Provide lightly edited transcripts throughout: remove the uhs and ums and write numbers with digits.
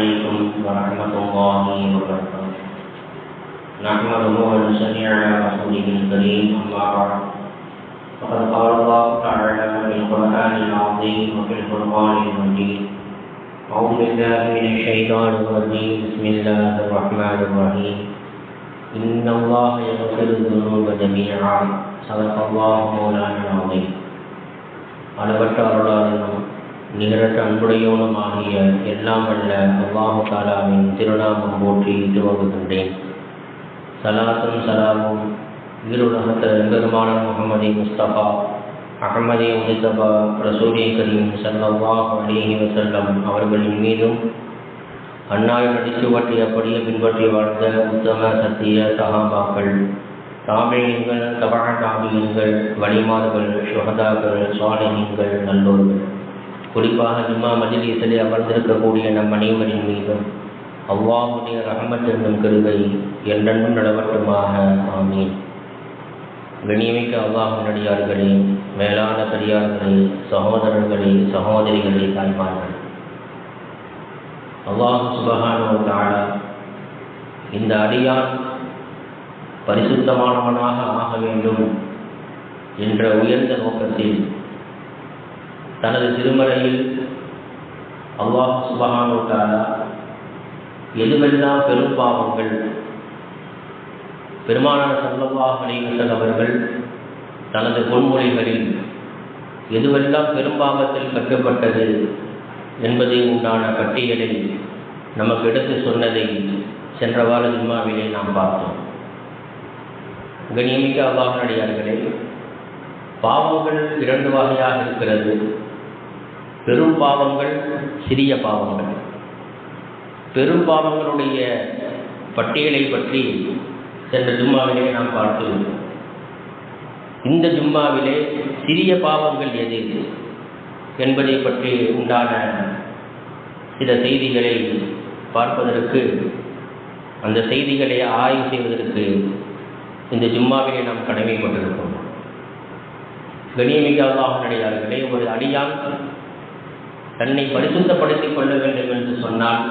عليكم ورحمة الله وبركاته. نحمده ونصلي على رسوله الكريم أما بعد فقد قال الله تعالى في القرآن العظيم وفي القرآن المجيد أعوذ بالله من الشيطان الرجيم بسم الله الرحمن الرحيم إن الله يغفر الذنوب جميعا صدق الله مولانا العظيم. அளவற்ற அருளாளனும் நிகரற்ற அன்புடையவனுமாகிய எல்லாம் வல்ல அல்லாஹு தஆலாவின் திருநாமம் போற்றி துவங்குகின்றேன். சலாத்தும் சலாமும் ஈருலகத்த எம்பெருமானார் முஹம்மது முஸ்தபா அஹ்மதே முஜ்தபா ரசூலே கரீம் ஸல்லல்லாஹு அலைஹி வஸல்லம் அவர்களின் மீதும் அன்னாரின் அடிச்சுவற்றி அப்படியே பின்பற்றி வாழ்ந்த உத்தம சத்திய சஹாபாக்கள், தாபீன்கள், தபஅ தாபீன்கள், வலிமார்கள், ஷுஹதாக்கள், சாலிஹீன்கள், நல்லோர்கள், குறிப்பாக ஜும்மா மஜ்லிஸிலே அமர்ந்திருக்கக்கூடிய நம் அனைவரின் மீதும் அல்லாஹ்வுடைய ரஹ்மத் என்னும் கிருபை என்றென்றும் நிலவட்டுமாக. ஆமீன். கண்ணியமிக்க அல்லாஹ்வின் அடியார்களே, மேலான பெரியார்களே, சகோதரர்களே, சகோதரிகளே, தாய்மார்களே, அல்லாஹ் சுப்ஹானஹு வ தஆலா இந்த அடியான் பரிசுத்தமானவனாக ஆக வேண்டும் என்ற உயர்ந்த நோக்கத்தில் தனது திருமறையில் அல்லாஹ் சுப்ஹானஹு வ தஆலா எதுவெல்லாம் பெரும் பாவங்கள், பெருமானார் ஸல்லல்லாஹு அலைஹி வஸல்லம் அவர்கள் தனது பொன்மொழிகளில் எதுவெல்லாம் பெரும்பாவத்தில் கற்கப்பட்டது என்பதை உண்டான பட்டியலை நமக்கு எடுத்து சொன்னதை சென்ற வார ஜும்மாவிலே நாம் பார்த்தோம். கண்ணியமிக்க அல்லாஹ்வின் அடியார்களே, பாவங்கள் இரண்டு வகையாக இருக்கிறது. பெரும் பாவங்கள், சிறிய பாவங்கள். பெரும் பாவங்களுடைய பட்டியலை பற்றி சென்ற ஜும்மாவிலே நாம் பார்த்தோம். இந்த ஜும்மாவிலே சிறிய பாவங்கள் எது என்பதை பற்றி உண்டான சில செய்திகளை பார்ப்பதற்கு, அந்த செய்திகளை ஆய்வு செய்வதற்கு இந்த ஜும்மாவிலே நாம் கடமைப்பட்டிருக்கோம். கண்ணியமிக்க அல்லாஹ்வின் அடியார்களே, ஒரு அடியான் தன்னை பரிசுத்தப்படுத்திக் கொள்ள வேண்டும் என்று சொன்னால்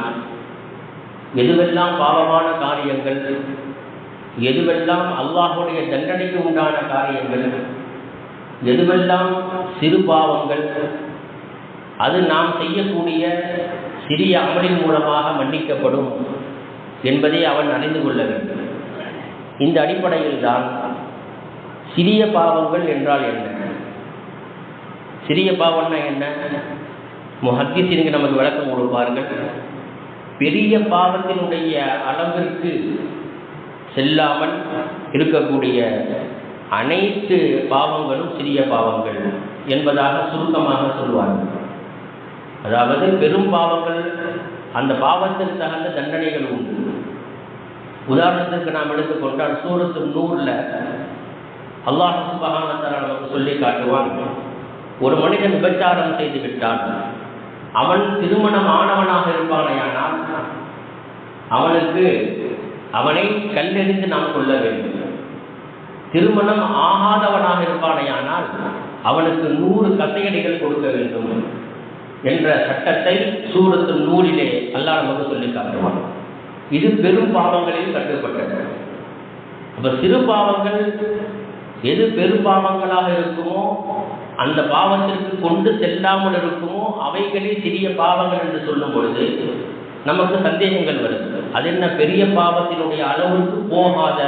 எதுவெல்லாம் பாவமான காரியங்கள், எதுவெல்லாம் அல்லாஹ்வுடைய தண்டனைக்கு உண்டான காரியங்கள், எதுவெல்லாம் சிறு பாவங்கள், அது நாம் செய்யக்கூடிய சிறிய அமலின் மூலமாக மன்னிக்கப்படும் என்பதை அவன் அறிந்து கொள்ள வேண்டும். இந்த அடிப்படையில் தான் சிறிய பாவங்கள் என்றால் என்ன, சிறிய பாவம்னா என்ன, முஹத்திஸீன்கள் நமக்கு விளக்கம் கொடுப்பார்கள். பெரிய பாவத்தினுடைய அளவிற்கு செல்லாமல் இருக்கக்கூடிய அனைத்து பாவங்களும் சிறிய பாவங்கள் என்பதாக சுருக்கமாக சொல்வார்கள். அதாவது பெரும் பாவங்கள், அந்த பாவத்திற்கு தகுந்த தண்டனைகள் உண்டு. உதாரணத்திற்கு நாம் எடுத்துக்கொண்டால் சூரத்து நூறில் அல்லாஹ் சுப்ஹானஹு வ தஆலா நமக்கு சொல்லி காட்டுவான், ஒரு மனிதன் விபச்சாரம் செய்து விட்டான், அவன் திருமணம் ஆனவனாக இருப்பானையானால் அவனை கல்லெறிந்து நாம் கொள்ள வேண்டும். திருமணம் ஆகாதவனாக இருப்பானையானால் அவனுக்கு 100 கசையடிகள் கொடுக்க வேண்டும் என்ற சட்டத்தை சூரத்து நூறிலே அல்லாஹ் நமக்கு சொல்லி காட்டுவான். இது பெரும் பாவங்களில் கட்டுப்பட்டது. அப்ப சிறு பாவங்கள் எது பெரும் பாவங்களாக இருக்குமோ, அந்த பாவத்திற்கு கொண்டு செல்லாமல் இருக்குமோ, அவைகளே சிறிய பாவங்கள் என்று சொல்லும் பொழுது நமக்கு சந்தேகங்கள் வருது. அது என்ன, பெரிய பாவத்தினுடைய அளவுக்கு போகாத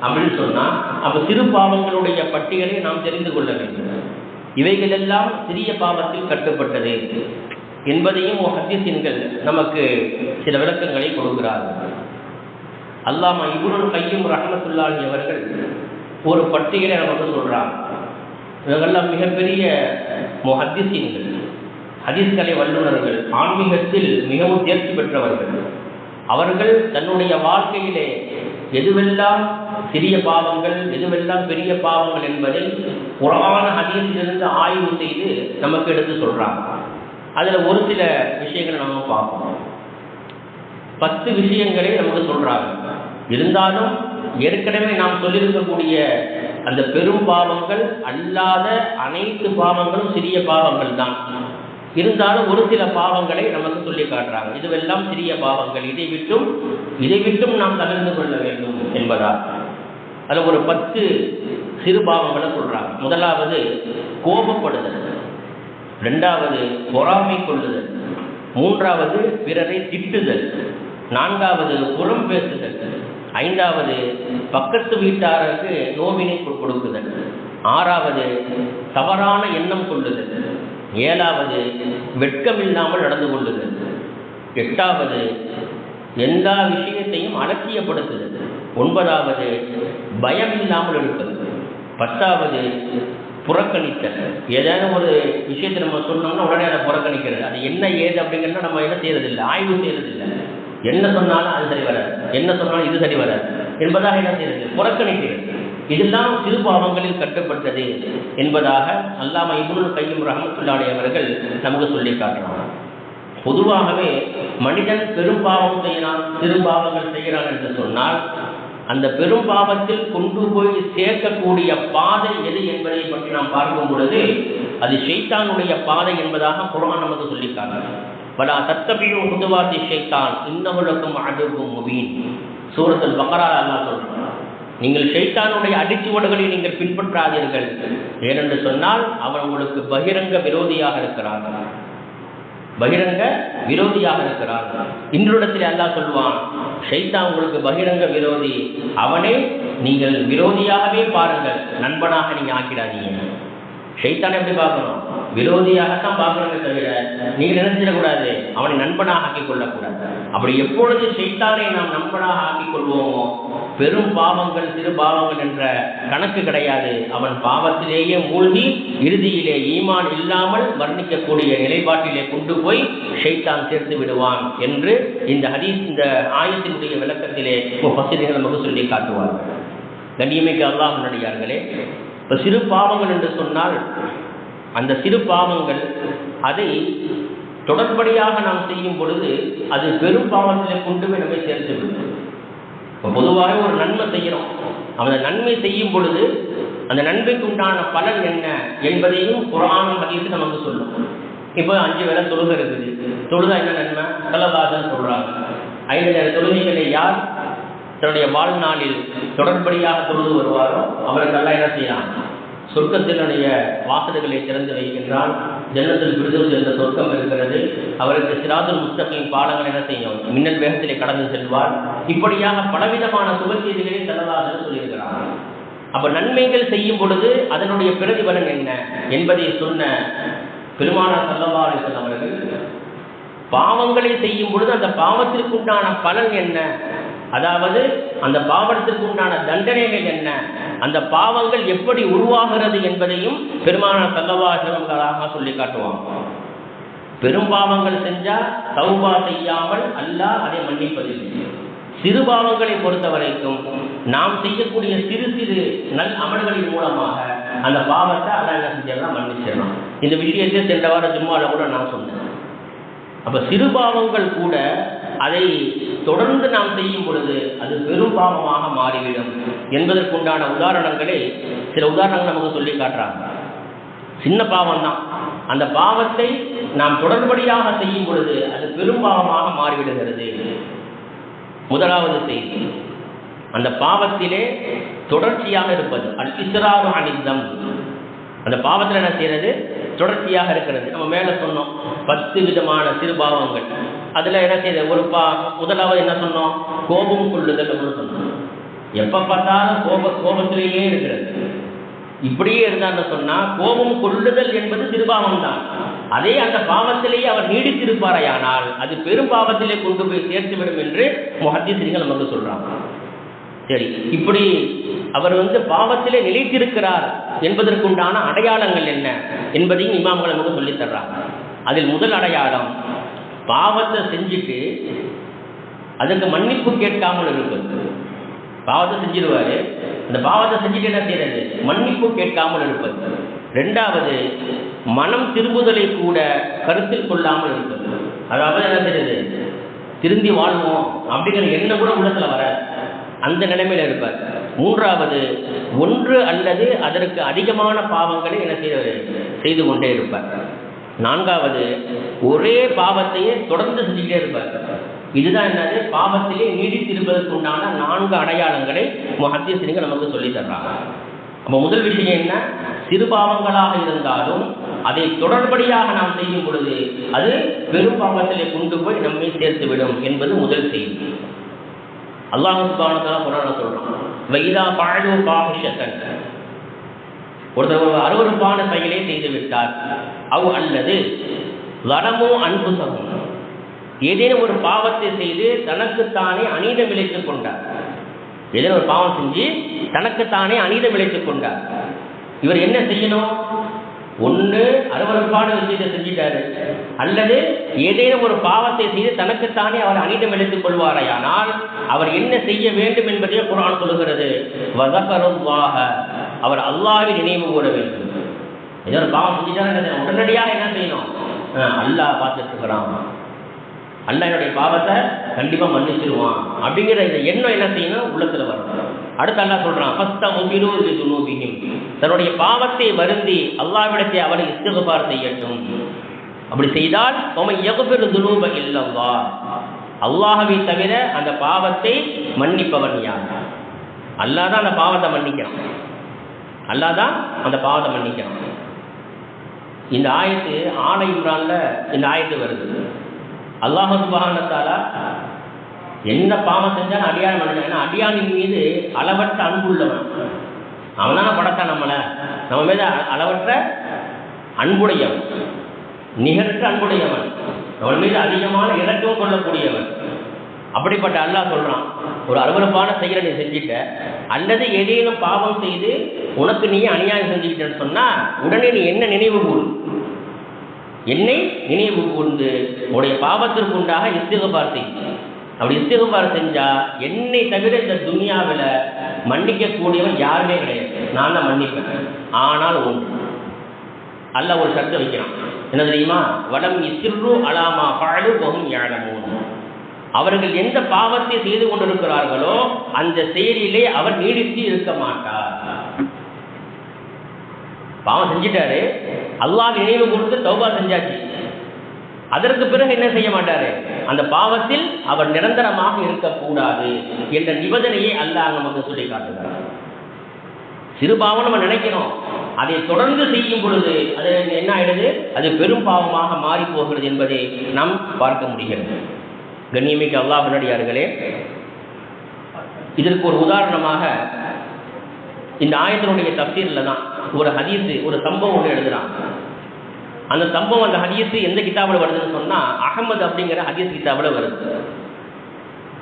அப்படின்னு சொன்னால் அப்ப சிறு பாவங்களுடைய பட்டியலை நாம் தெரிந்து கொள்ள வேண்டும். இவைகள் எல்லாம் சிறிய பாவத்தில் கட்டுப்பட்டது என்பதையும் முஹத்திஸீன்கள் நமக்கு சில விளக்கங்களை கொடுக்கிறார்கள். அல்லாமா இப்னுல் கய்யிம் ரஹ்மத்துல்லாஹி அவர்கள் ஒரு பட்டியலை நமக்கு சொல்றாங்க. இவங்கெல்லாம் மிகப்பெரிய முஹத்திஸீன்கள், ஹதீஸ்கலை வல்லுநர்கள், ஆன்மீகத்தில் மிகவும் தேர்ச்சி பெற்றவர்கள். அவர்கள் தன்னுடைய வாழ்க்கையிலே எதுவெல்லாம் சிறிய பாவங்கள், எதுவெல்லாம் பெரிய பாவங்கள் என்பதை குர்ஆன் ஹதீஸிலிருந்து ஆய்வு செய்து நமக்கு எடுத்து சொல்றாங்க. அதில் ஒரு சில விஷயங்களை நம்ம பார்ப்போம். 10 விஷயங்களை நமக்கு சொல்றாங்க. இருந்தாலும் ஏற்கனவே நாம் சொல்லியிருக்கக்கூடிய அந்த பெரும் பாவங்கள் அல்லாத அனைத்து பாவங்களும் சிறிய பாவங்கள் தான். இருந்தாலும் ஒரு சில பாவங்களை நமக்கு சொல்லி காட்டுறாங்க. இதுவெல்லாம் சிறிய பாவங்கள், இதை விட்டும் நாம் தவிர்த்து கொள்ள வேண்டும் என்பதால் அதில் ஒரு 10 சிறு பாவங்களை சொல்றாங்க. முதலாவது கோபப்படுதல், 2வது பொறாமை கொள்ளுதல், 3வது பிறரை திட்டுதல், 4வது புறம் பேசுதல், 5வது பக்கத்து வீட்டாருக்கு நோவினை கொடுக்குதல், 6வது தவறான எண்ணம் கொள்ளுதல், 7வது வெட்கமில்லாமல் நடந்து கொள்ளுதல், 8வது எல்லா விஷயத்தையும் அலட்சியப்படுத்துதல், 9வது பயமில்லாமல் இருப்பது, 10வது புறக்கணித்தல். ஏதாவது ஒரு விஷயத்தை நம்ம சொன்னோம்னா உடனே அதை புறக்கணிக்கிறது. அது என்ன ஏது அப்படிங்கிறத நம்ம என்ன செய்யறதில்லை, ஆய்வு செய்யறதில்லை. என்ன சொன்னாலும் அது சரி வராது, என்ன சொன்னாலும் இது சரி வராது என்பதாக என்ன செய்யறது, புறக்கணிக்கிறது. இதெல்லாம் சிறு பாவங்களில் கட்டப்பட்டது என்பதாக அல்லாமா இப்னுல் கையிம் ரஹ்மத்துல்லாஹி அவர்கள் நமக்கு சொல்லி காட்டுறாங்க. பொதுவாகவே மனிதன் பெரும் பாவம் செய்யலாம், சிறு பாவங்கள் செய்கிறான் என்று சொன்னால் அந்த பெரும் பாவத்தில் கொண்டு போய் சேர்க்கக்கூடிய பாதை எது என்பதை பற்றி நாம் பார்க்கும் பொழுது அது ஷைத்தானுடைய பாதை என்பதாக குர்ஆன் நமக்கு சொல்லியிருக்காங்க. வலா தத்தபியு ஹுதுவாத்தி ஷைத்தான் இன்னஹு லக்கும் அதுவும் முபீன். சூரத்துல் பக்ரால அல்லாஹ் சொல்றான், நீங்கள் ஷைத்தானுடைய அடிச்சுவடுகளை நீங்கள் பின்பற்றாதீர்கள், ஏனென்று சொன்னால் அவன் உங்களுக்கு பகிரங்க விரோதியாக இருக்கிறான். இன்றிடத்தில் அல்லாஹ் சொல்வான், ஷைத்தான் உங்களுக்கு பகிரங்க விரோதி, அவனை நீங்கள் விரோதியாகவே பாருங்கள், நண்பனாக நீங்க ஆக்கிடாதீங்க. ஷைத்தானை எப்படி பார்க்கணும், விரோதியாகத்தான் பார்க்கணுமே தவிர நீங்கள் நினைச்சிடக்கூடாது, அவனை நண்பனாக ஆக்கிக் கொள்ளக்கூடாது. அப்படி எப்பொழுது ஷைத்தானை நாம் நண்பனாக ஆக்கிக் கொள்வோமோ பெரும் பாவங்கள் சிறு பாவங்கள் என்ற கணக்கு கிடையாது. அவன் பாவத்திலேயே மூழ்கி இறுதியிலே ஈமான் இல்லாமல் வர்ணிக்கக்கூடிய நிலைப்பாட்டிலே கொண்டு போய் ஷைத்தான் சேர்த்து விடுவான் என்று இந்த ஹதீஸ், இந்த ஆயத்தினுடைய விளக்கத்திலே முஃபஸ்ஸிர்கள் நமக்கு சொல்லி காட்டுவார்கள். கண்ணியமிக்க அல்லாஹ் நல்லடியார்களே, இப்போ சிறு பாவங்கள் என்று சொன்னால் அந்த சிறு பாவங்கள் அதை தொடர்படியாக நாம் செய்யும் பொழுது அது பெரும் பாவத்திலே கொண்டு போய் நம்மை சேர்த்து விடும். இப்போ பொதுவாக ஒரு நன்மை செய்கிறோம், அந்த நன்மை செய்யும் பொழுது அந்த நன்மைக்கு உண்டான பலன் என்ன என்பதையும் குர்ஆனும் ஹதீஸும் நமக்கு சொல்லும். இப்போ 5 வேளை தொழுகை இருக்குது, தொழுதா என்ன நன்மை, ஸல்லல்லாஹு சொல்றாங்க. 5 நேர தொழுகைகளை யார் தன்னுடைய வாழ்நாளில் தொடர்படியாக தொழுது வருவாரோ அவருக்கு அல்லாஹ் என்ன செய்யலாம், சொர்க்கத்தினுடைய வாசல்களை திறந்து வைக்கின்றான். ஜன்னத்துல் ஃபிர்தௌஸ் என்ற சொர்க்கம் இருக்கிறது. அவருக்கு சிராத்துல் முஸ்தகீம் பாலங்கள் என்ன செய்யும், மின்னல் வேகத்திலே கடந்து செல்வார். இப்படியாக பலவிதமான சுப செய்திகளை ஸல்லல்லாஹு சொல்லியிருக்கிறார். அப்ப நன்மைகள் செய்யும் பொழுது அதனுடைய பிரதிபலன் என்ன என்பதை சொன்ன பெருமானார் ஸல்லல்லாஹு அலைஹி வஸல்லம் அவர்கள் பாவங்களை செய்யும் பொழுது அந்த பாவத்திற்குண்டான பலன் என்ன, அதாவது அந்த பாவத்திற்குண்டான தண்டனைகள் என்ன, அந்த பாவங்கள் எப்படி உருவாகிறது என்பதையும் பெருமானார் ஸல்லல்லாஹு அலைஹி வஸல்லம் சொல்லி காட்டுவாங்க. பெரும் பாவங்கள் செஞ்சா தௌபா செய்யாமல் அல்லாஹ் அதை மன்னிப்பதில்லை. சிறு பாவங்களை பொறுத்த வரைக்கும் நாம் செய்யக்கூடிய சிறு சிறு நல் அமல்களின் மூலமாக அந்த பாவத்தை அல்லாஹ் என்ன செஞ்சிடலாம், மன்னிச்சிடலாம். இந்த விஷயத்தை சென்ற வார ஜும்மால கூட நான் சொன்னேன். அப்ப சிறு பாவங்கள் கூட அதை தொடர்ந்து நாம் செய்யும் பொழுது அது பெரும் பாவமாக மாறிவிடும் என்பதற்குண்டான உதாரணங்களை சில உதாரணங்கள் நமக்கு சொல்லி காட்டுறாங்க. சின்ன பாவம் தான், அந்த பாவத்தை நாம் தொடர்படியாக செய்யும் பொழுது அது பெரும் பாவமாக மாறிவிடுகிறது. முதலாவது செய்தி, அந்த பாவத்திலே தொடர்ச்சியாக இருப்பது, அல் இஸ்ராரு அனிதம். அந்த பாவத்தில் என்ன செய்யறது, தொடர்ச்சியாக இருக்கிறது. நம்ம மேலே சொன்னோம் 10 விதமான சிறு பாவங்கள். அதில் என்ன செய்யுது, ஒரு முதலாவது என்ன சொன்னோம், கோபம் கொள்ளுதல் அப்படின்னு சொன்னோம். எப்போ பார்த்தாலும் கோபத்திலேயே இருக்கிறது. இப்படியே இருந்தான்னு சொன்னால் கோபம் கொள்ளுதல் என்பது சிறுபாவம் தான். அதே அந்த பாவத்திலேயே அவர் நீடித்திருப்பாரையானால் அது பெரும் பாவத்திலே கொண்டு போய் சேர்த்துவிடும் என்று முஹத்திஸீன்கள் நமக்கு சொல்றாங்க. சரி, இப்படி அவர் பாவத்திலே நிலைத்திருக்கிறார் என்பதற்குண்டான அடையாளங்கள் என்ன என்பதையும் இமாம்கள் நமக்கு சொல்லித் தர்றாங்க. அதில் முதல் அடையாளம், பாவத்தை செஞ்சுட்டு அதுக்கு மன்னிப்பு கேட்காமல் இருப்பது. பாவத்தை செஞ்சிருவாரு, அந்த பாவத்தை செஞ்சுட்டு என்ன செய்யறது, மன்னிப்பு கேட்காமல் இருப்பது. 2வது, மனம் திரும்புதலை கூட கருத்தில் கொள்ளாமல் இருப்பது. அதாவது என்ன செய்யறது, திருந்தி வாழ்வோம் அப்படிங்கிற எண்ணம் கூட உள்ளத்துல வராது, அந்த நிலைமையில இருப்பார். 3வது, ஒன்று அல்லது அதற்கு அதிகமான பாவங்களை என்ன செய்து கொண்டே இருப்பார். நான்காவது, ஒரே பாவத்தையே தொடர்ந்து செஞ்சுக்கிட்டே இருப்பார். இதுதான் என்னது, பாவத்திலே நீடித்திருப்பதற்கு உண்டான 4 அடையாளங்களை முஹத்திஸீன்கள் நமக்கு சொல்லி தர்றாங்க. அப்போ முதல் விஷயம் என்ன, சிறு பாவங்களாக இருந்தாலும் அதை தொடர்படியாக நாம் செய்யும் பொழுது அது பெரும் பாவத்திலே கொண்டு போய் நம்மை சேர்த்துவிடும் என்பது முதல் செய்தி. அல்லாஹ் சுப்ஹானஹு வ தஆலா குர்ஆன்ல சொல்றான், வைதா ஃபஅலு ஃபாஹிஷத்தன், ஒருத்தர் அருவருப்பான செயலை செய்து விட்டார், அவ் அல்லது லனமு அன்ஃபுஸஹும், ஏதேனும் ஒரு பாவத்தை செய்து தனக்குத்தானே அநீதம் விளைத்துக் கொண்டார். ஏதேனும் ஒரு பாவம் செஞ்சு தனக்குத்தானே அநீதம் விளைத்துக் கொண்டார். இவர் என்ன செய்யணும், ஒன்று அருவருப்பான விஷயத்தை செஞ்சிட்டாரு, அல்லது ஏதேனும் ஒரு பாவத்தை செய்து தனக்குத்தானே அவர் அநீதம் விளைத்துக் கொள்வாரையானால் அவர் என்ன செய்ய வேண்டும் என்பதையே குர்ஆன் சொல்லுகிறது. வஸகருல்லாஹ, அவர் அல்லாஹ்வை நினைவு கூற வேண்டும். ஏதோ ஒரு பாவம் செஞ்சுட்டாரு, உடனடியாக என்ன செய்யணும், அல்லாஹ் பார்த்துட்டு இருக்கிறான், அல்லாஹ் என்னுடைய பாவத்தை கண்டிப்பா மன்னிச்சிருவான் அப்படிங்கிற இந்த எண்ணம் என்ன செய்யணும், உள்ளத்துல வரணும். அடுத்து அல்லாஹ் சொல்றான், ஃபஸ்தக்ஃபிரு லிதுனூபிஹிம், தன்னுடைய பாவத்தை வருந்தி அல்லாஹ்விடத்தை அவர் இஸ்திக்ஃபார் செய்யட்டும். அப்படி செய்தால் வமன் யக்ஃபிரு துனூப இல்லல்லாஹ், அல்லாஹ்வை தவிர அந்த பாவத்தை மன்னிப்பவன் யார்? அல்லாஹ் தான் அந்த பாவத்தை மன்னிக்கிறான், அல்லாஹ் தான் அந்த பாவத்தை மன்னிக்கிறான். இந்த ஆயத்து ஆல இம்ரான்ல இந்த ஆயத்து வருது. அல்லாஹ் சுப்ஹானஹு வ தஆலா என்ன பாவம் செஞ்சாலும் அடியான் மன்னிச்சான். ஏன்னா அடியானின் மீது அளவற்ற அன்புள்ளவன், அவனான படைத்தான் நம்மளை, நம்ம மீது அளவற்ற அன்புடையவன், நிகரற்ற அன்புடையவன், அவன் மீது அதிகமான இரக்கம் கொள்ளக்கூடியவன். அப்படிப்பட்ட அல்லாஹ் சொல்றான், ஒரு அருவருப்பான செயலை நீ செஞ்சிட்ட, அல்லது ஏதேனும் பாவம் செய்து உனக்கு நீ அநியாயம் செஞ்சுக்கிட்டேன்னு சொன்னா உடனே நீ என்ன நினைவு கூறு, என்னை நினைவு கூர்ந்து உடைய பாவத்திற்கு உண்டாக இஸ்திக்ஃபார் செய். அப்படி இஸ்திக்ஃபார் செஞ்சா என்னை தவிர இந்த துனியாவில் மன்னிக்கக்கூடியவன் யாருமே கிடையாது, நான் தான் மன்னிப்பேன். ஆனால் ஒன்று, அல்லாஹ் ஒரு சர்த்தை வைக்கிறான், என்ன தெரியுமா, வலம் இஸ்ரு அலாமா ஃபஅலு வஹும் யஅலமூன், அவர்கள் எந்த பாவத்தை செய்து கொண்டிருக்கிறார்களோ அந்த செயலிலே அவர் நீடித்து இருக்க மாட்டார். பாவம் செஞ்சிட்டாரு, அல்லாஹ் நினைவு கொடுத்து தௌபா செஞ்சாச்சு, அதற்கு பிறகு என்ன செய்ய மாட்டாரு, அந்த பாவத்தில் அவர் நிரந்தரமாக இருக்கக்கூடாது என்ற நிபந்தனையை அல்லாஹ் நமக்கு சொல்லி காட்டுகிறார். சிறு பாவம் நம்ம நினைக்கிறோம், அதை தொடர்ந்து செய்யும் பொழுது அது என்ன ஆயிடுது, அது பெரும் பாவமாக மாறி போகிறது என்பதை நாம் பார்க்க முடிகிறது. கண்ணியமிக்க அல்லாஹ் நல்லடியார்களே, இதற்கு ஒரு உதாரணமாக இந்த ஆயத்தினுடைய தஃசீரில் தான் ஒரு ஹதீஸ், ஒரு சம்பவம் ஒன்று எழுதுறான். அந்த சம்பவம், அந்த ஹதீஸ் எந்த கிதாபில் வருதுன்னு சொன்னா அஹமது அப்படிங்கிற ஹதீஸ் கிதாபில் வருது.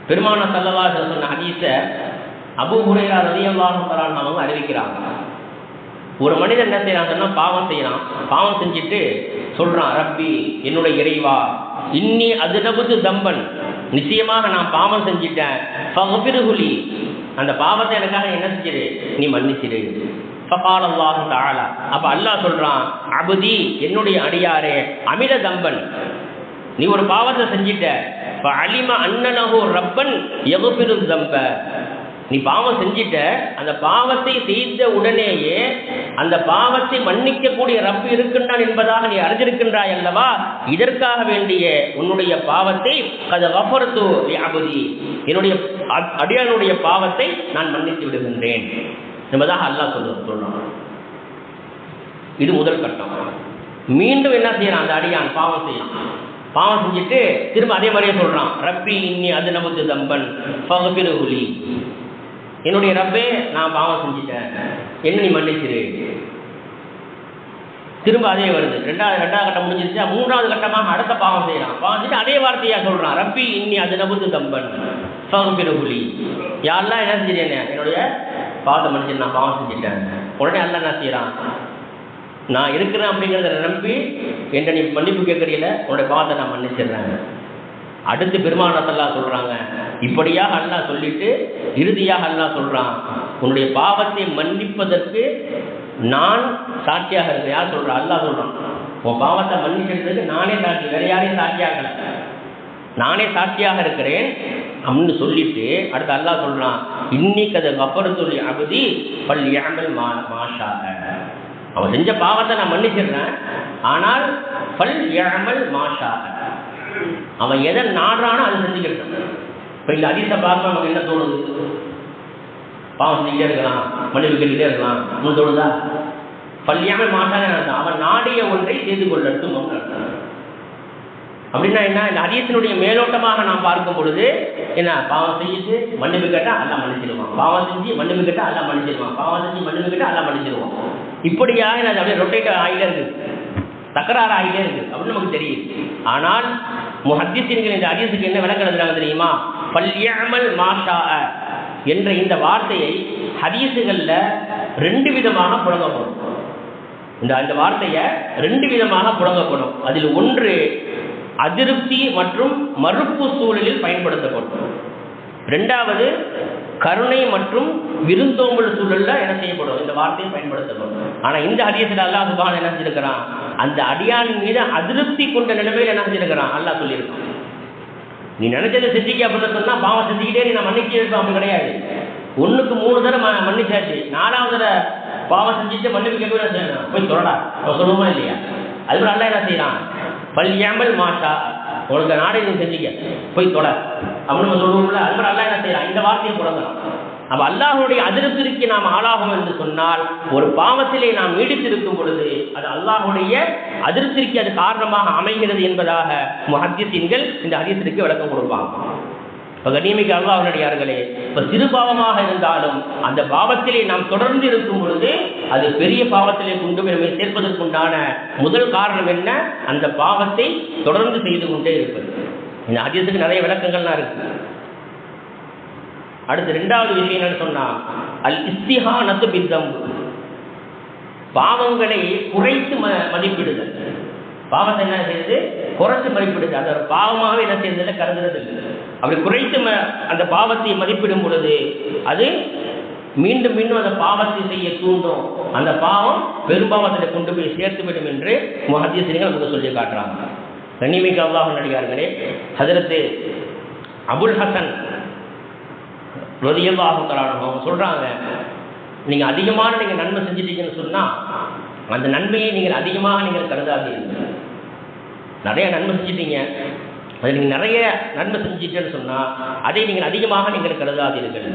பெருமானார் ஸல்லல்லாஹு அலைஹி வஸல்லம் சொன்ன ஹதீஸை அபூ ஹுரைரா ரலியல்லாஹு தஆலா அவங்க அறிவிக்கிறாங்க. ஒரு மனிதன் என்ன செய்யறான் சொன்னா, பாவம் செய்யறான், பாவம் செஞ்சுட்டு சொல்றான், ரப்பி என்னுடைய இறைவா, இன்னி அத்னபுது தம்பன், நிச்சயமாக நான் பாவம் செஞ்சிட்டேன், ஃபக்ஃபிர்ஹுலி, அந்த பாவத்தை எனக்காக என்ன செஞ்சிரு, நீ மன்னிச்சிரு. ஃபகால அல்லாஹு தஆலா, அப்ப அல்லாஹ் சொல்றான், அபுதி என்னுடைய அடியாரே, அமில தம்பன், நீ ஒரு பாவத்தை செஞ்சிட்ட, ஃபஅலிம அன்னலஹு ரப்பன் யக்ஃபிரு தம்ப, நீ பாவம் செஞ்சிட்ட, அந்த பாவத்தை செய்த உடனேயே அந்த பாவத்தை மன்னிக்கக்கூடிய ரப்பு இருக்கின்றான் என்பதாக நீ அறிந்திருக்கின்றாய் அல்லவா, இதற்காக வேண்டிய உன்னுடைய பாவத்தை கத கஃபர்து லிஅப்தி, என்னுடைய அடியானுடைய பாவத்தை நான் மன்னித்து விடுகின்றேன் என்பதாக அல்லாஹ் சொல்றான். இது முதல் கட்டம். மீண்டும் என்ன செய்யறான், அந்த அடியான் பாவம் செய்யறான், பாவம் செஞ்சுட்டு திரும்ப அதே மாதிரியே சொல்றான், ரப்பி இன்னி அத்னபுது தம்பன் ஃபக்ஃபிர்ஹுலி, என்னுடைய ரப்பே நான் பாவம் செஞ்சிட்டேன், என்ன நீ மன்னிச்சிரு. திரும்ப அதே வருது, ரெண்டாவது கட்டம் முடிஞ்சிருச்சா, மூன்றாவது கட்டமாக அடுத்த பாவம் செய்யறான், பாவம் செஞ்சு அதே வார்த்தையா சொல்றான், ரப்பி இன்னி அத்னபுது தம்பன் ஃபக்ஃபிர்ஹுலி, யாரெல்லாம் என்ன செஞ்சிட்டேன், என்னுடைய பாவத்தை மன்னிச்சு, நான் பாவம் செஞ்சிட்டேன். உடனே அல்லாஹ் என்ன செய்யறான், நான் இருக்கிறேன் அப்படிங்கிறத நம்பி என்ற நீ மன்னிப்பு கேட்கறீல, உன்னுடைய பாவத்தை நான் மன்னிச்சிடுறேன். அடுத்து பெருமானார் ஸல்லல்லாஹு சொல்றாங்க, இப்படியாக அல்லாஹ் சொல்லிட்டு இறுதியாக அல்லாஹ் சொல்றான், உன்னுடைய பாவத்தை மன்னிப்பதற்கு நான் சாட்சியாக இருக்கிறேன். யார் சொல்றா, அல்லாஹ் சொல்றான், உன் பாவத்தை மன்னிக்கிறதுக்கு நானே சாட்சி, வேற யாரையும் சாட்சியாகல, நானே சாட்சியாக இருக்கிறேன் அப்படின்னு சொல்லிட்டு அடுத்து அல்லாஹ் சொல்றான், இன்னைக்கு அதை கஃபர்து லிஅப்தி ஃபல்யஅமல் மாஷா, அவன் செஞ்ச பாவத்தை நான் மன்னிச்சிடுறேன், ஆனால் பல் யஅமல் மாஷா, அவன் எதை நாடுறானோ அதை செஞ்சுக்கிட்டான். இப்போ இந்த ஹதீஸை பார்க்க நமக்கு என்ன தோணுது? பாவம் செஞ்சுக்கிட்டே இருக்கலாம், மன்னிப்பு கேட்டுக்கிட்டே இருக்கலாம், ஒன்று தோணுதா? பல் யஅமல் மாஷான்னு நடத்தான், அவன் நாடிய ஒன்றை செய்து கொள்ளட்டும் அப்படின்னு. அப்படின்னா என்ன? இந்த ஹதீஸினுடைய மேலோட்டமாக நாம் பார்க்கும் பொழுது என்ன, பாவம் செஞ்சுட்டு மன்னிப்பு கேட்டால் அல்லா மன்னிச்சிடுவான், பாவம் செஞ்சு மன்னிப்பு கேட்டால் அல்லா மன்னிச்சிடுவான், பாவம் செஞ்சு மன்னிப்பு கேட்டால் அல்லா மன்னிச்சிடுவான். இப்படியாக அது அப்படியே ரொட்டேட் ஆகிட்டே இருக்குது, தக்கராறு ஆகிட்டே இருக்குது அப்படின்னு நமக்கு தெரியும். ஆனால் முஹத்திஸீன்கள் இந்த ஹதீஸுக்கு என்ன விளக்கம் எழுதுறாங்க தெரியுமா? பல் யஅமல் மாஷா என்ற இந்த வார்த்தையை ஹதீஸுகளில் 2 விதமாக புழங்கப்படும். இந்த வார்த்தையை 2 விதமாக புழங்கப்படும். அதில் ஒன்று அதிருப்தி மற்றும் மறுப்பு சூழலில் பயன்படுத்தப்படும். 2வது கருணை மற்றும் விருந்தோம்பல் சூழலில் என்ன செய்யப்படும், இந்த வார்த்தையை பயன்படுத்தப்படும். ஆனால் இந்த ஹதீஸில் அல்லாஹ் சுப்ஹானஹு என்ன செஞ்சிருக்கிறான், அந்த அடியானின் மீது அதிருப்தி கொண்ட நிலைமையில் என்ன செஞ்சிருக்கிறான், அல்லாஹ் சொல்லியிருக்கான். நீ நினைச்சதை செஞ்சிக்க அப்படின்னு சொன்னா பாவம் செஞ்சுக்கிட்டே நீ நான் மன்னிச்சு இருப்பேன் அப்படி கிடையாது. 1க்கு 3 தடவை மன்னிச்சாச்சு, 4வது தடவை பாவம் செஞ்சுட்டு மன்னிப்பு கேட்க செய்யணும், போய் சொல்லடா அவன் சொல்லுவோமா இல்லையா? அதுபோல் அல்லா என்ன செய்யறான், பல் யஅமல் மாஷா, உனக்கு நாடை நீ செஞ்சுக்க போய் தொட அப்படின்னு நம்ம சொல்லுவோம்ல. அதுபோல் அல்லா என்ன செய்யறான், இந்த வார்த்தையை புலங்கலாம். அப்ப அல்லாஹ்வுடைய அதிருப்திக்கு நாம் ஆளாகும் என்று சொன்னால், ஒரு பாவத்திலே நாம் நீடித்திருக்கும் பொழுது அது அல்லாஹ்வுடைய அதிருப்திக்கு அது காரணமாக அமைகிறது என்பதாக முஹத்திஸீன்கள் இந்த ஹதீஸிற்கு விளக்கம் கொடுப்பாங்க. இப்போ கண்ணியமிக்க அல்லாஹ்வுடையார்களே, இப்போ சிறு பாவமாக இருந்தாலும் அந்த பாவத்திலே நாம் தொடர்ந்து இருக்கும் பொழுது அது பெரிய பாவத்திலே கொண்டு போய் நம்மை சேர்ப்பதற்குண்டான முதல் காரணம் என்ன, அந்த பாவத்தை தொடர்ந்து செய்து கொண்டே இருப்பது. இந்த ஹதீஸுக்கு நிறைய விளக்கங்கள்லாம் இருக்கு. அடுத்து 2வது விஷயம் என்னன்னு சொன்னா, அல் இஸ்திஹானத்து பித்தம்பு, பாவங்களை குறைத்து மதிப்பிடுதல். பாவத்தை என்ன செய்யுது, குறைத்து மதிப்பிடுது. அது ஒரு பாவமாகவே என்ன செய்யறதில்லை, கருதுறது இல்லை. அப்படி குறைத்து அந்த பாவத்தை மதிப்பிடும் பொழுது அது மீண்டும் மீண்டும் அந்த பாவத்தை செய்ய தூண்டும். அந்த பாவம் பெரும்பாவத்தில் கொண்டு போய் சேர்த்துவிடும் என்று முஹத்திஸீன்கள் நமக்கு சொல்லி காட்டுறாங்க. கண்ணியமிக்க அல்லாஹ்வின் அடியார்களே, ஹஜ்ரத் அபுல் ஹசன் ரலியல்லாஹு தஆலா அவங்க சொல்றாங்க, நீங்க அதிகமான நீங்க நன்மை செஞ்சிட்டீங்கன்னு சொன்னா அந்த நன்மையை நீங்கள் அதிகமாக நீங்கள் கருதாதீர்கள். நிறைய நன்மை செஞ்சிட்டீங்க, அதை நீங்கள் நிறைய நன்மை செஞ்சிட்டேன்னு சொன்னால் அதை நீங்கள் அதிகமாக நீங்கள் கருதாதீர்கள்.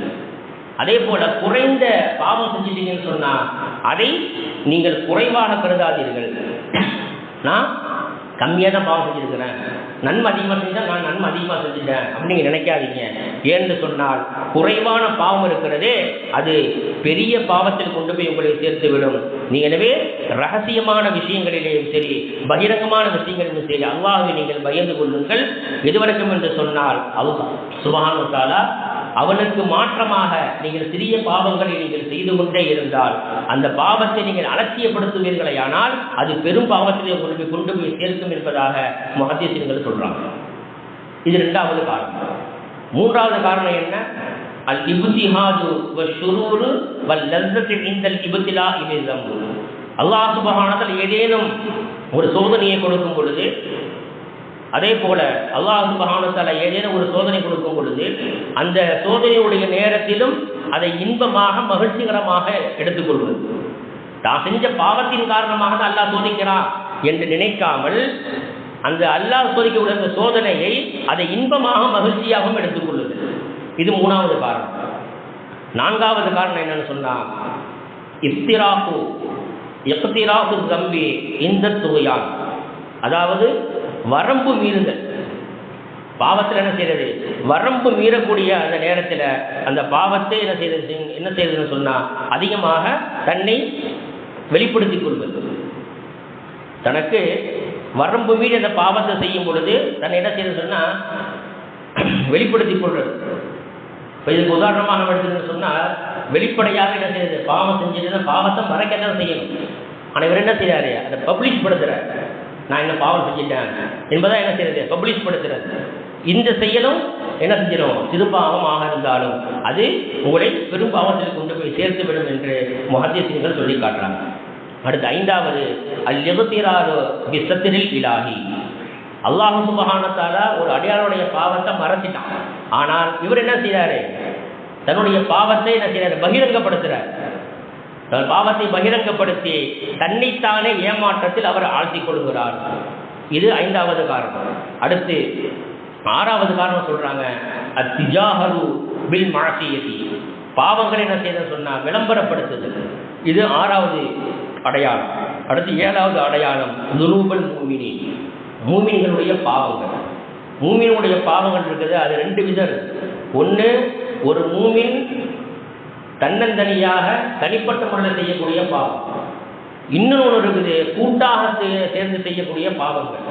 அதே போல் குறைந்த பாவம் செஞ்சிட்டீங்கன்னு சொன்னால் அதை நீங்கள் குறைவாக கருதாதீர்கள். நான் கம்மியாக தான் பாவம் செஞ்சுருக்கிறேன், நன்மை அதிகமாக செஞ்சால் நான் நன்மை அதிகமாக செஞ்சுட்டேன் அப்படின்னு நினைக்காதீங்க. ஏன்னு சொன்னால் குறைவான பாவம் இருக்கிறதே அது பெரிய பாவத்தில் கொண்டு போய் உங்களை சேர்த்து விடும். எனவே ரகசியமான விஷயங்களிலேயும் சரி பகிரங்கமான விஷயங்களிலும் சரி அல்லாஹ்வை நீங்கள் பயந்து கொள்ளுங்கள். எதுவரைக்கும் என்று சொன்னால் அல்லாஹ் சுப்ஹானஹு வ தஆலா அவனுக்கு மாற்றமாக நீங்கள் சிறிய பாவங்களை நீங்கள் செய்து கொண்டே இருந்தால் அந்த பாவத்தை நீங்கள் அலட்சியப்படுத்துவீர்களேயானால் அது பெரும் பாவத்திலே கொண்டு போய் சேர்க்கும் என்பதாக முஹத்திஸீன்கள் சொல்றாங்க. இது 2வது காரணம். 3வது காரணம் என்ன, அல் இப்திஹாது வஷ்ஷுரூரு வல்லஸத்து இன்தல் இப்திலாஇ பிஸ்ஸம்ப். அல்லாஹ் சுப்ஹானஹு வ தஆலா ஏதேனும் ஒரு சோதனையை கொடுக்கும் பொழுது, அதே போல அல்லாஹ் சுப்ஹானஹு வ தஆலா ஏதேனும் ஒரு சோதனை கொடுக்கும் பொழுது அந்த சோதனையுடைய நேரத்திலும் அதை இன்பமாக மகிழ்ச்சிகரமாக எடுத்துக்கொள்வது. தான் செஞ்ச பாவத்தின் காரணமாக தான் அல்லாஹ் சோதிக்கிறான் என்று நினைக்காமல் அந்த அல்லாஹ் சோதிக்கக்கூடிய அந்த சோதனையை அதை இன்பமாக மகிழ்ச்சியாகவும் எடுத்துக்கொள்வது. இது 3வது காரணம். 4வது காரணம் என்னன்னு சொன்னா, இஃப்திராஃபு தம்பி இந்த துவையான், அதாவது வரம்பு மீறுதல். பாவத்தில் என்ன செய்யறது, வரம்பு மீறக்கூடிய அந்த நேரத்தில் அந்த பாவத்தை என்ன செய்யறதுன்னு சொன்னா அதிகமாக தன்னை வெளிப்படுத்திக் கொள்வது. தனக்கு வரம்பு மீறி அந்த பாவத்தை செய்யும் பொழுது தன்னை என்ன செய்யறது சொன்னா வெளிப்படுத்திக் கொள்றது. இப்போ இதுக்கு உதாரணமாக எடுத்துன்னு சொன்னால் வெளிப்படையாக என்ன செய்யறது, பாவம் செஞ்சுட்டு பாவத்தை மறைக்கத்தான் செய்யணும். ஆனால் இவர் என்ன செய்யறாரு, அதை பப்ளிஷ் படுத்துறாரு. நான் என்ன பாவம் செஞ்சிட்டேன் என்பதான் என்ன செய்யறது, பப்ளிஷ் படுத்துறது. இந்த செயலும் என்ன செஞ்சிடும், சிறுபாவமாக இருந்தாலும் அது உங்களை பெரும் பாவத்தில் கொண்டு போய் சேர்த்துவிடும் என்று முஹத்திஸீன்கள் சொல்லி காட்டுறாங்க. அடுத்து 5வது அல் இக்திராரு பிஸ்ஸத்ரில் இலாஹி. அல்லாஹ் சுப்ஹானஹு வ தஆலா ஒரு அடியாருடைய பாவத்தை மறைச்சிட்டான். ஆனால் இவர் என்ன செய்யறாரு, தன்னுடைய பாவத்தை என்ன செய்யறாரு, பகிரங்கப்படுத்துறார். தன் பாவத்தை பகிரங்கப்படுத்தி தன்னைத்தானே ஏமாற்றத்தில் அவர் ஆழ்த்திக் கொள்கிறார். இது 5வது காரணம். அடுத்து 6வது காரணம் சொல்றாங்க, அத்திஜாஹரு பில் மஅசியதி, பாவங்களை என்ன செய்ய சொன்னா விளம்பரப்படுத்துதல். இது 6வது அடையாளம். அடுத்து 7வது அடையாளம் துனூபல் மூமினீன், மூமின்களுடைய பாவங்கள். மூமினுடைய பாவங்கள் இருக்குது, அது 2 விதம். ஒன்று, ஒரு மூமின் தன்னந்தனியாக தனிப்பட்ட முறையில் செய்யக்கூடிய பாவம். இன்னொன்று இருக்குது, கூட்டாக சேர்ந்து செய்யக்கூடிய பாவங்கள்.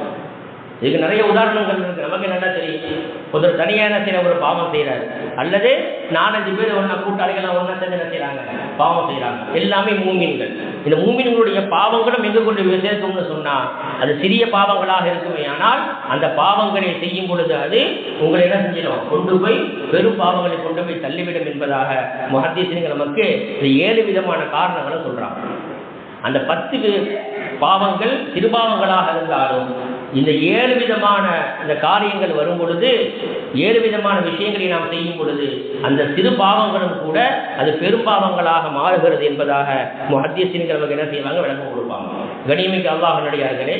இதுக்கு நிறைய உதாரணங்கள் இருக்கு, நமக்கு நல்லா தெரியும். ஒருத்தர் தனியான சில ஒரு பாவம் செய்கிறார், அல்லது 4-5 பேர் ஒன்றா கூட்டாளிகளாக ஒன்றா சேர்ந்து என்ன செய்கிறாங்க, பாவம் செய்கிறாங்க. எல்லாமே மூமின்கள். இந்த மூமின்களுடைய பாவங்களும் எங்கே கொண்டு சேர்க்கும்னு சொன்னால், அது சிறிய பாவங்களாக இருக்குமே, ஆனால் அந்த பாவங்களை செய்யும் பொழுது அது உங்களை என்ன செஞ்சிடும், கொண்டு போய் பெரும் பாவங்களை கொண்டு போய் தள்ளிவிடும் என்பதாக முஹத்தீஸ்கள் நமக்கு இந்த 7 விதமான காரணங்களை சொல்கிறாங்க. அந்த 10 பாவங்கள் சிறுபாவங்களாக இருந்தாலும் இந்த 7 விதமான இந்த காரியங்கள் வரும் பொழுது, 7 விதமான விஷயங்களை நாம் செய்யும் பொழுது அந்த சிறு பாவங்களும் கூட அது பெரும்பாவங்களாக மாறுகிறது என்பதாக முஹத்தீஸ்கள் நமக்கு என்ன செய்வாங்க, விளக்கம் கொடுப்பாங்க. கண்ணியமிக்க அல்லாஹ் நல்லடியார்களே,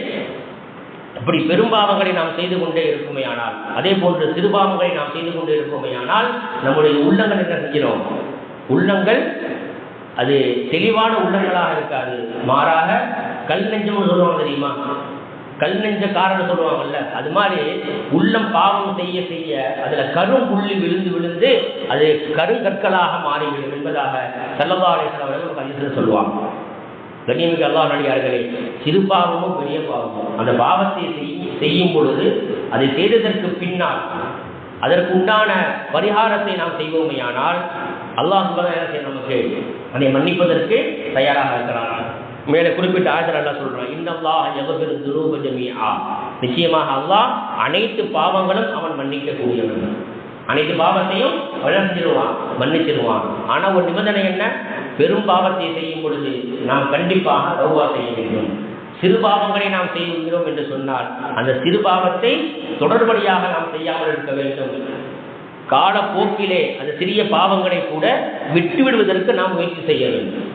இப்படி பெரும்பாவங்களை நாம் செய்து கொண்டே இருக்குமே ஆனால், அதே போன்று சிறுபாவங்களை நாம் செய்து கொண்டே இருக்குமே ஆனால், நம்முடைய உள்ளங்கள் என்ன செஞ்சிடும், உள்ளங்கள் அது தெளிவான உள்ளங்களாக இருக்காது. மாறாக கல் நெஞ்சம்னு சொல்லுவாங்க தெரியுமா, கல் நெஞ்ச காரணம் சொல்லுவாங்கல்ல, அது மாதிரி உள்ளம் பாவம் செய்ய செய்ய அதில் கரும் புள்ளி விழுந்து விழுந்து அது கருங்கற்களாக மாறிவிடும் என்பதாக ஸல்லல்லாஹு அலைஹி வஸல்லம் அவர்கள் ஹதீஸில் சொல்லுவாங்க. கண்ணியமிக்க அல்லாஹ் நல்லடியார்களே, சிறு பாவமும் பெரிய பாவமும், அந்த பாவத்தை செய்யும் பொழுது அதை செய்ததற்கு பின்னால் அதற்கு உண்டான பரிகாரத்தை நாம் செய்வோமே ஆனால் அல்லாஹ் நமக்கு அதை மன்னிப்பதற்கு தயாராக இருக்கிறான். மேலே குறிப்பிட்ட ஆயத்தில் அல்லாஹ் சொல்றான், இன்னல்லாஹ யக்ஃபிரு ذுனூப ஜமீஆ, நிச்சயமாக அல்லாஹ் அனைத்து பாவங்களும் அவன் மன்னிக்கக்கூடியவன். அனைத்து பாவத்தையும் வளர்ச்சிடுவான், மன்னிச்சிடுவான். ஆனால் ஒரு நிபந்தனை என்ன, பெரும் பாவத்தை செய்யும் பொழுது நாம் கண்டிப்பாக தௌபா செய்ய வேண்டும். சிறு பாவங்களை நாம் செய்கிறோம் என்று சொன்னால் அந்த சிறு பாவத்தை தொடர்படியாக நாம் செய்யாமல் இருக்க வேண்டும். காலப்போக்கிலே அந்த சிறிய பாவங்களை கூட விட்டுவிடுவதற்கு நாம் முயற்சி செய்ய வேண்டும்.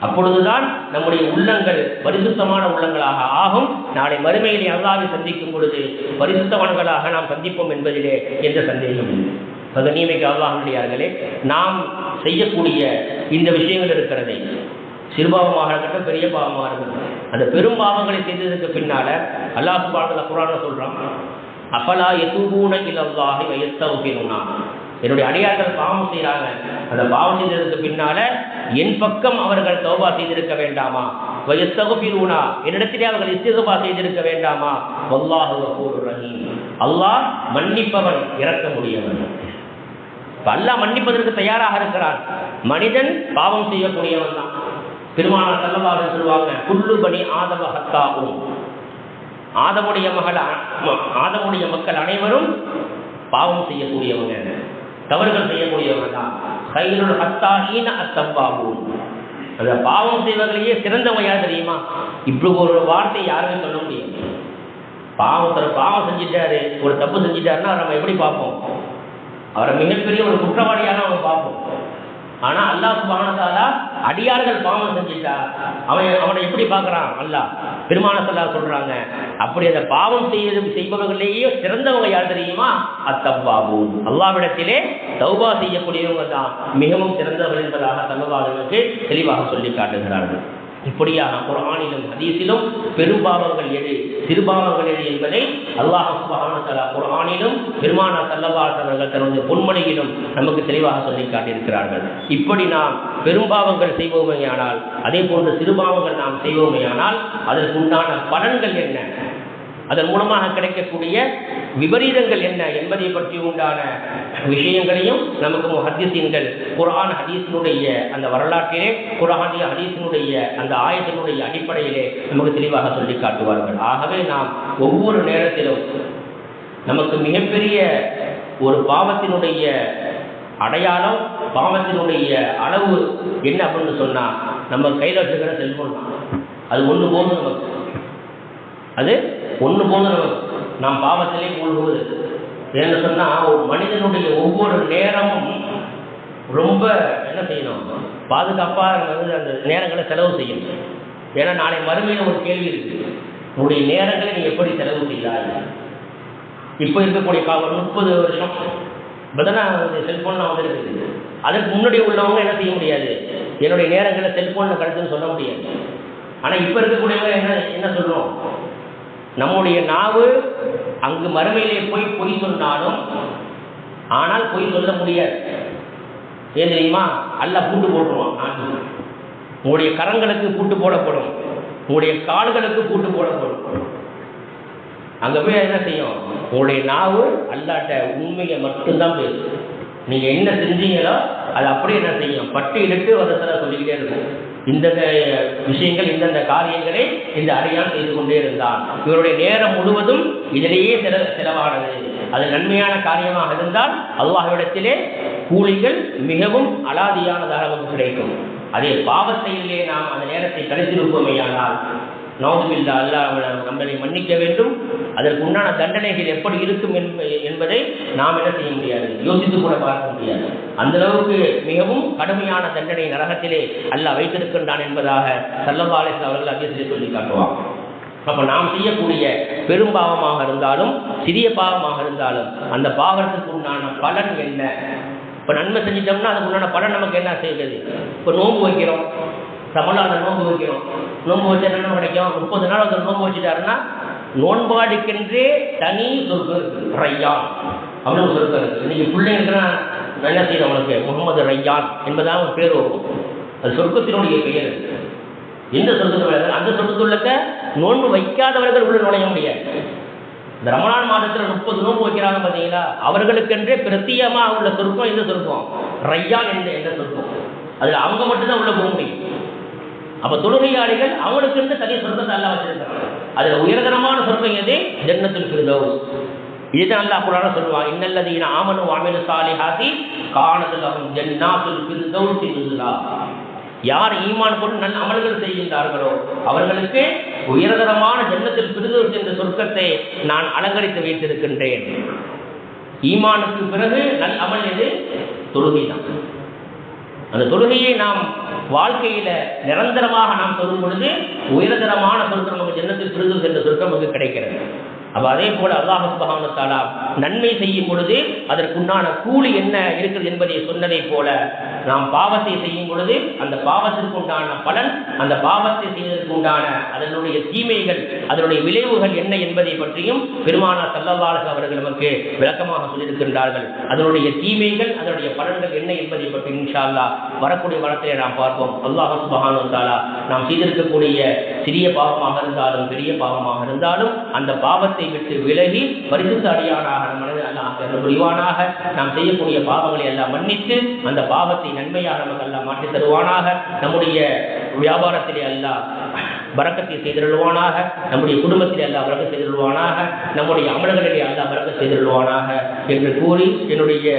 அப்பொழுதுதான் நம்முடைய உள்ளங்கள் பரிசுத்தமான உள்ளங்களாக ஆகும். நாளை மறுமையிலே அல்லாஹ்வை சந்திக்கும் பொழுது பரிசுத்தவான்களாக நாம் சந்திப்போம் என்பதிலே எந்த சந்தேகம் இல்லை. கண்ணியமிக்க அல்லாஹ்வினர்களே, நாம் செய்யக்கூடிய இந்த விஷயங்கள் இருக்கிறதை, சிறுபாவமாக இருக்கட்டும் பெரிய பாவமாக இருக்கட்டும், அந்த பெரும் பாவங்களை செய்ததற்கு பின்னால அல்லாஹ் சுப்ஹானஹு வ தஆலா குர்ஆன்ல சொல்றான், அஃபலா யதூபூன இலல்லாஹி வ யஸ்தக்ஃபிரூன, என்னுடைய அடியார்கள் பாவம் செய்கிறாங்க, அந்த பாவம் செய்ததற்கு பின்னால என் பக்கம் அவர்கள் தௌபா செய்திருக்க வேண்டாமா, வ யஸ்தக்ஃபிரூன, என்னிடத்திலே அவர்கள் இஸ்திக்ஃபார் செய்திருக்க வேண்டாமா, வல்லாஹு கஃபூருர் ரஹீம், அல்லாஹ் மன்னிப்பவன் இரக்கமுடையவன். அல்லாஹ் மன்னிப்பதற்கு தயாராக இருக்கிறான். மனிதன் பாவம் செய்யக்கூடியவன் தான். பெருமானார் ஸல்லல்லாஹு அலைஹி வஸல்லம் சொல்வாங்க, குல்லு பனி ஆதம ஹத்தாஉன், ஆதமுடைய மக்கள் அனைவரும் பாவம் செய்யக்கூடியவங்க, தவறுகள் செய்யக்கூடியவங்க தான். கைருல் ஹத்தாஈன அத்தவ்வாபூன், அந்த பாவம் செய்வர்களையே சிறந்தவங்க யார் தெரியுமா? இப்படி ஒரு வார்த்தை யாருமே சொல்ல முடியும். பாவம் செஞ்சிட்டாரு, ஒரு தப்பு செஞ்சிட்டாருன்னா நம்ம எப்படி பார்ப்போம்? அவரை மிகப்பெரிய ஒரு குற்றவாளியாக நம்ம பார்ப்போம். ஆனால் அல்லாஹ் சுப்ஹானஹு வ தஆலா அடியார்கள் பாவம் செஞ்சிட்டா அவனை எப்படி பார்க்குறான் அல்லாஹ்? பெருமானார் ஸல்லல்லாஹு சொல்றாங்க, அப்படி அந்த பாவம் செய்பவர்களேயே சிறந்தவங்க யார் தெரியுமா? அத்தவ்வாபூன், அல்லாஹ்விடத்திலே தௌபா செய்யக்கூடியவங்க தான் மிகவும் சிறந்தவர்கள் என்பதாக ஸல்லல்லாஹு தெளிவாக சொல்லி காட்டுகிறார்கள். இப்படியாக குர்ஆனிலும் ஹதீஸிலும் பெரும்பாவங்கள் எது, சிறுபாவங்கள் எது என்பதை அல்லாஹ் சுப்ஹானஹு வ தஆலா குர்ஆனிலும் பெருமானார் ஸல்லல்லாஹு அலைஹி வஸல்லம் தன்னுடைய பொன்மொழியிலும் நமக்கு தெளிவாக சொல்லி காட்டியிருக்கிறார்கள். இப்படி நாம் பெரும்பாவங்கள் செய்வோமேயானால், அதே போன்று சிறுபாவங்கள் நாம் செய்வோமேயானால் அதற்கு உண்டான பலன்கள் என்ன, அதன் மூலமாக கிடைக்கக்கூடிய விபரீதங்கள் என்ன என்பதை பற்றி உண்டான விஷயங்களையும் நமக்கு முஹத்திஸீன்கள் குர்ஆன் ஹதீஸினுடைய அந்த வரலாற்றிலே, குர்ஆன் ஹதீஸினுடைய அந்த ஆயத்தினுடைய அடிப்படையிலே நமக்கு தெளிவாக சொல்லி காட்டுவார்கள். ஆகவே நாம் ஒவ்வொரு நேரத்திலும் நமக்கு மிகப்பெரிய ஒரு பாவத்தினுடைய அடையாளம், பாவத்தினுடைய அளவு என்ன அப்படின்னு சொன்னால், நம்ம கையில் வச்சுக்கிற செல்போன் தான். அது ஒன்று போதும், நமக்கு அது ஒன்று போதும். நமக்கு நாம் பாவத்திலே மூழ்குவது என்ன சொன்னால், ஒரு மனிதனுடைய ஒவ்வொரு நேரமும் ரொம்ப என்ன செய்யணும், பாதுகாப்பாக அந்த நேரங்களை செலவு செய்யணும். ஏன்னா நாளை மறுமையில் ஒரு கேள்வி இருக்குது, உன்னுடைய நேரங்களை நீ எப்படி செலவு செய்தாய்? இப்போ இருக்கக்கூடிய 30 வருஷம் பதிலாக செல்போன்லாம் வந்துருக்குது. அதற்கு முன்னாடி உள்ளவங்க என்ன செய்ய முடியாது, என்னுடைய நேரங்களை செல்போனில் கருத்துன்னு சொல்ல முடியாது. ஆனால் இப்போ இருக்கக்கூடியவங்க என்ன சொல்கிறோம், நம்முடைய நாவு அங்கு மறுமையிலே போய் பொய் சொன்னாலும் ஆனால் பொய் சொல்ல முடியாது. ஏன் தெரியுமா? அல்லாஹ் பூட்டு போட்டுருவான். உங்களுடைய கரங்களுக்கு பூட்டு போடப்படும், உங்களுடைய கால்களுக்கு பூட்டு போடப்படும். அங்கே போய் என்ன செய்யும், உங்களுடைய நாவு அல்லாட்ட உண்மையை மட்டும்தான் பேசும். நீங்கள் என்ன செஞ்சீங்களோ அது அப்படியே என்ன செய்யும், பட்டு இழுத்து வருஷத்தில் சொல்லிக்கிட்டே இருக்கும். இந்தந்த விஷயங்கள் இந்தந்த காரியங்களை இந்த அடியான் செய்து கொண்டே இருந்தான். இவருடைய நேரம் முழுவதும் இதிலேயே செலவானது. அது நன்மையான காரியமாக இருந்தால் அல்லாஹ்விடத்திலே கூலிகள் மிகவும் அலாதியானதாக நமக்கு கிடைக்கும். அதே பாவத்தையிலே நாம் அந்த நேரத்தை கழித்திருப்போமேயானால் நௌதுபில்லா, அல்லாஹ் நம்மளை மன்னிக்க வேண்டும். அதற்கு உண்டான தண்டனைகள் எப்படி இருக்கும் என்பதை நாம் என்ன செய்ய முடியாது, யோசித்து கூட பார்க்க முடியாது. அந்த அளவுக்கு மிகவும் கடுமையான தண்டனை நரகத்திலே அல்லாஹ் வைத்திருக்கின்றான் என்பதாக ஸல்லல்லாஹு அலைஹி வஸல்லம் அவர்கள் ஹதீஸிலே சொல்லி காட்டுவார். அப்போ நாம் செய்யக்கூடிய பெரும் பாவமாக இருந்தாலும் சிறிய பாவமாக இருந்தாலும் அந்த பாவத்துக்கு உண்டான பலன் என்ன? இப்போ நன்மை செஞ்சிட்டோம்னா அதுக்கு உண்டான பலன் நமக்கு என்ன செய்கிறது? இப்போ நோன்பு வைக்கிறோம், ரமலான்ல நோன்பு வைக்கிறோம். நோன்பு வச்சா என்ன கிடைக்கும்? 30 நாள் ஒரு நோன்பு வச்சுட்டாருன்னா நோன்பாடிக்கென்றே தனி சொர்க்கம் இருக்குது, ரையான் அப்படின்னு ஒரு சொர்க்கம் இருக்குது. இன்னைக்கு பிள்ளைங்கன்னா என்ன செய்யணும், அவனுக்கு முகமது ரையான் என்பதாக ஒரு பேர் வரும். அது சொர்க்கத்தினுடைய பெயர். எந்த சொர்க்கத்தில் அந்த சொர்க்கத்துள்ளக்க நோன்பு வைக்காதவர்கள் உள்ள நுழைய முடியாது. இந்த ரமலான் மாதத்தில் 30 நோன்பு வைக்கிறாங்க பார்த்தீங்களா, அவர்களுக்கென்றே பிரத்தியமாக உள்ள சொர்க்கம் எந்த சொர்க்கம்? ரையான் என்ற சொர்க்கம். அதில் அவங்க மட்டும்தான் உள்ள போக முடியும். அப்போ தொழுகையாளிகள் அவங்களுக்கு தனி சொர்க்கத்தை அல்லாஹ் வச்சிருக்காங்க. அதில் உயர்தரமான சொர்க்கம் எது? ஜன்னத்துல் ஃபிர்தௌஸ். இதுதான் அல்லாஹ் குர்ஆன்ல சொல்லுவான், இன்னல்லதீன ஆமனு வஅமிலு ஸாலிஹாத்தி கானத் லஹும் ஜன்னாத்துல் ஃபிர்தௌஸி நுஸுலா. யார் ஈமான் கொண்டு நல்ல அமல்கள் செய்கின்றார்களோ அவர்களுக்கு உயர்தரமான ஜன்னத்துல் ஃபிர்தௌஸ் என்ற சொர்க்கத்தை நான் அலங்கரித்து வைத்திருக்கின்றேன். ஈமானுக்கு பிறகு நல்ல அமல் எது? தொழுகை தான். அந்த தொழுகையை நாம் வாழ்க்கையில நிரந்தரமாக நாம் சொல்லும் பொழுது உயர்தரமான சொர்க்கம் நமக்கு ஜன்னத்துல் ஃபிர்தௌஸ் என்ற சொர்க்கம் நமக்கு கிடைக்கிறது. அப்போ அதே போல அல்லாஹ் சுப்ஹானஹு வ தஆலா நன்மை செய்யும் பொழுது அதற்குண்டான கூலி என்ன இருக்கிறது என்பதை சொன்னதை போல நாம் பாவத்தை செய்யும் பொழுது அந்த பாவத்திற்கு உண்டான பலன், அந்த பாவத்தை செய்வதற்கு உண்டான அதனுடைய தீமைகள், அதனுடைய விளைவுகள் என்ன என்பதை பற்றியும் பெருமானார் ஸல்லல்லாஹு அலைஹி வஸல்லம் அவர்கள் நமக்கு விளக்கமாக சொல்லியிருக்கின்றார்கள். அதனுடைய தீமைகள், அதனுடைய பலன்கள் என்ன என்பதை பற்றி இன்ஷா அல்லாஹ் வரக்கூடிய வாரத்திலே நாம் பார்ப்போம். அல்லாஹ் சுப்ஹானஹு வ தஆலா நாம் செய்திருக்கக்கூடிய சிறிய பாவமாக இருந்தாலும் பெரிய பாவமாக இருந்தாலும் அந்த பாவத்தை விட்டு விலகி பரிசுத்த அடியானாக புரிவானாக. நாம் செய்யக்கூடிய பாவங்களை எல்லாம் மன்னித்து அந்த பாவத்தை நன்மையாக நமக்கு எல்லாம் மாற்றி தருவானாக. நம்முடைய வியாபாரத்திலே அல்லாஹ் பரக்கத்தை செய்திருவானாக. நம்முடைய குடும்பத்திலே அல்லாஹ் பரக்கத் செய்திருவானாக. நம்முடைய அமல்களிலே அல்லாஹ் பரக்கத் செய்திருவானாக என்று கூறி என்னுடைய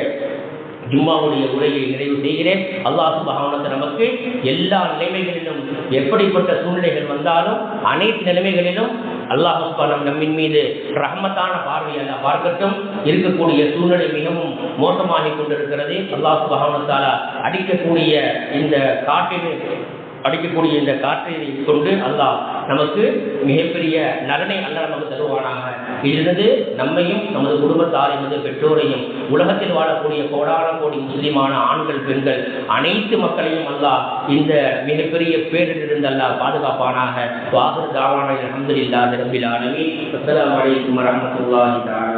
ஜும்மாவுடைய உரையை நிறைவு செய்கிறேன். அல்லாஹ் சுப்ஹானஹு வ தஆலா நமக்கு எல்லா நிலைமைகளிலும் எப்படிப்பட்ட சூழ்நிலைகள் வந்தாலும் அனைத்து நிலைமைகளிலும் அல்லாஹ் சுப்ஹானஹு நம்மின் மீது ரஹ்மத்தான பார்வை அல்லாஹ் பார்க்கட்டும். இருக்கக்கூடிய சூழ்நிலை மிகவும் மோசமாகி கொண்டிருக்கிறது. அல்லாஹ் சுப்ஹானஹு வ தஆலா அடிக்கக்கூடிய இந்த காற்றை கொண்டு அல்லாஹ் நமக்கு மிகப்பெரிய நலனை அல்லாஹ் நமக்கு தருவானாக. இதிலிருந்து நம்மையும் நமது குடும்பத்தாரையும் நமது பெற்றோரையும் உலகத்தில் வாழக்கூடிய கோடான கோடி முஸ்லிமான ஆண்கள் பெண்கள் அனைத்து மக்களையும் அல்லாஹ் இந்த மிகப்பெரிய பேரிலிருந்து அல்லாஹ் பாதுகாப்பானாக. வாஹிர் தாவானா அல்ஹம்துலில்லாஹி ரப்பில் ஆலமீன். அஸ்ஸலாமு அலைக்கும் வரஹ்மத்துல்லாஹி தஆலா.